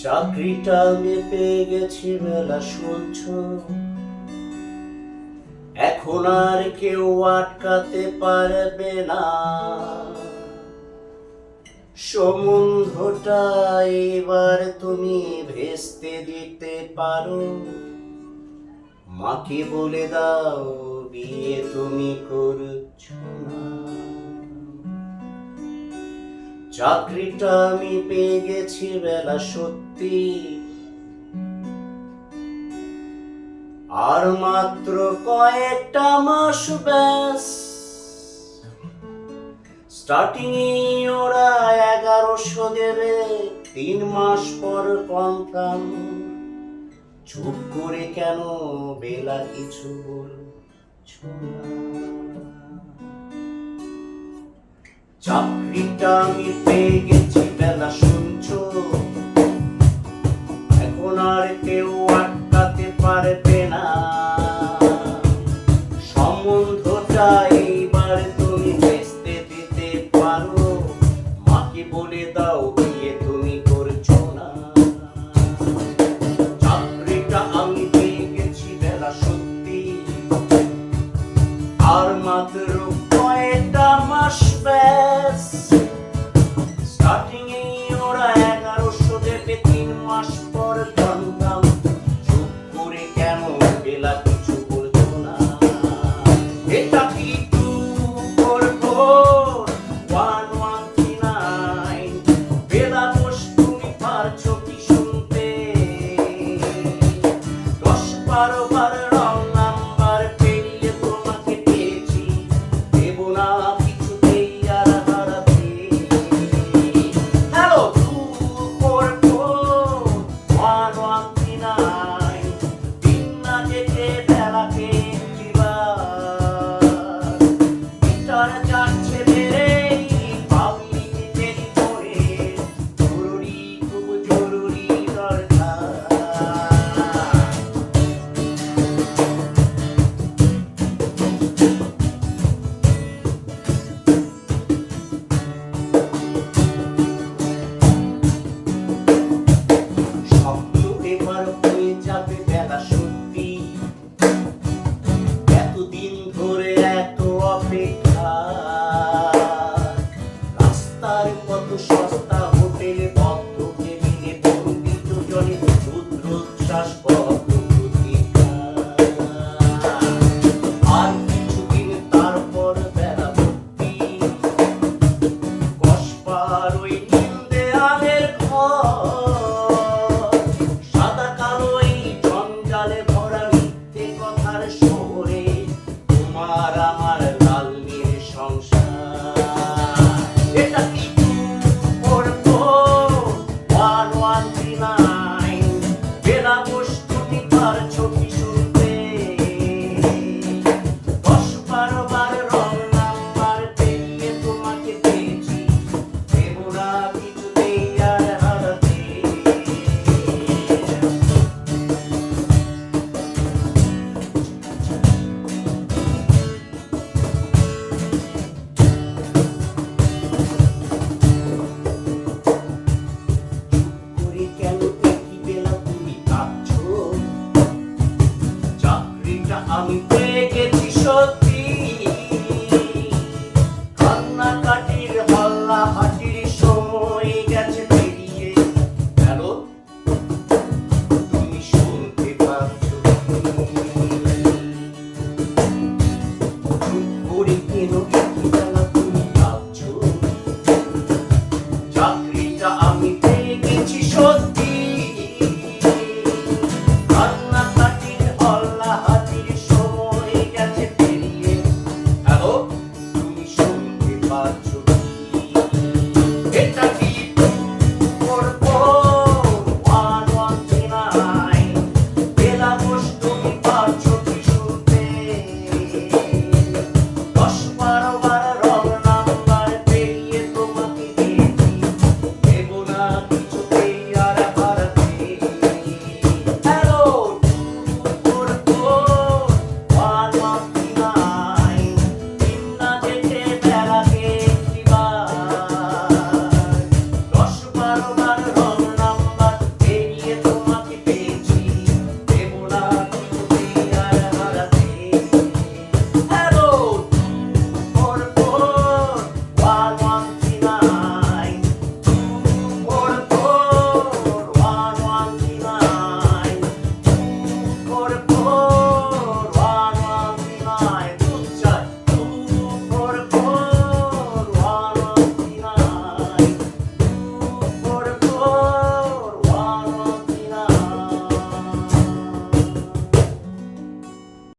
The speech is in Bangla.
চাকরিটা আমি পেয়ে গেছি মেলা শুনছ, এখন আর কেউ আটকাতে পারবে না। সমুদ্রটা এবার তুমি ভেস্তে দিতে পারো, মাকে বলে দাও বিয়ে তুমি করছো না। চাকরিটা আমি পেয়ে গেছি বেলা সত্যি, আর মাত্র কয়েকটা মাস ব্যাস। স্টার্টিং ওরা 1100 দেবে, 3 মাস পর কনফার্ম। চুপ করে কেন বেলা কিছু বলছো না? চাকরিটা আমি পেয়ে গেছি বেলা শুনছো, এখন আর কেউ আটকাতে পারবে না। সম্বন্ধটা এইবার তুমি ভেস্তে দিতে পারো, মাকে বলে দাও বিয়ে তুমি করছো না। চাকরিটা আমি পেয়ে গেছি বেলা সত্যি, আর মাত্র কয়েকটা মাস ব্যাস। স্টার্টিং ওরা 1100 দেবে, 3 মাস পর কনফার্ম। চুপ করে কেন বেলা কিছু বলছো না? এটা কি 244-1139? বেলা দোষ তুমি পারছো কি শুনতে? 10-12 বার রং নাম্বার পেরিয়ে তোমাকে পেয়েছি, দেব না কিছুতেই আর হারাতে। হ্যালো 244-1139, দিন না যেতে বেলাকে গিটার যাচ্ছে বেড়ে, পাবলিক দেরি করে, জরুরি খুব জরুরি দরকার। স্বপ্ন এবার হয়ে যাবে বেলা সত্যি, এতদিন ধরে এত অপেক্ষা। রাস্তার কত সস্তা হোটেলে বদ্ধ কেবিনে বন্দি দুজনে, রুদ্রোচ্ছ্বাস কত প্রতীক্ষা। আর কিছুদিন তারপর বেলা ভর্তি, কসবার ওই নীল দেয়ালের ঘর। সাদা কালো এই জঞ্জালে ভরা মিথ্যে কথার শহরে, তোমার আমার লাল নীল সংসার। এটা কি 244-1139? বেলা দোষ তুমি পারছো কি শুনতে? 10-12 বার রং নাম্বার পেরিয়ে তোমাকে পেয়েছি, দেব না কিছুতেই আর হারাতে। করে কেন একই বেলা তুমি কাঁদছো? চাকরিটা আমি পেয়ে গেছি সত্যি, কান্নাকাটির হল্লা হাটির সময় গেছে পেরিয়ে। হ্যালো তুমি শুনতে পাচ্ছো? চুপ করে কেন একই বেলা তুমি কাঁদছো? চাকরিটা আমি পেয়ে গেছি সত্যি, কান্নাকাটির হল্লা হাতির সময় গেছে পেরিয়ে। হ্যালো তুমি শুনতে পাচ্ছো কি? এটা কি 244-1139? বেলা দোষ তুমি পারছো কি শুনতে? 10-12 বার রং নাম্বার পেরিয়ে তোমাকে দিয়েছি, দেব না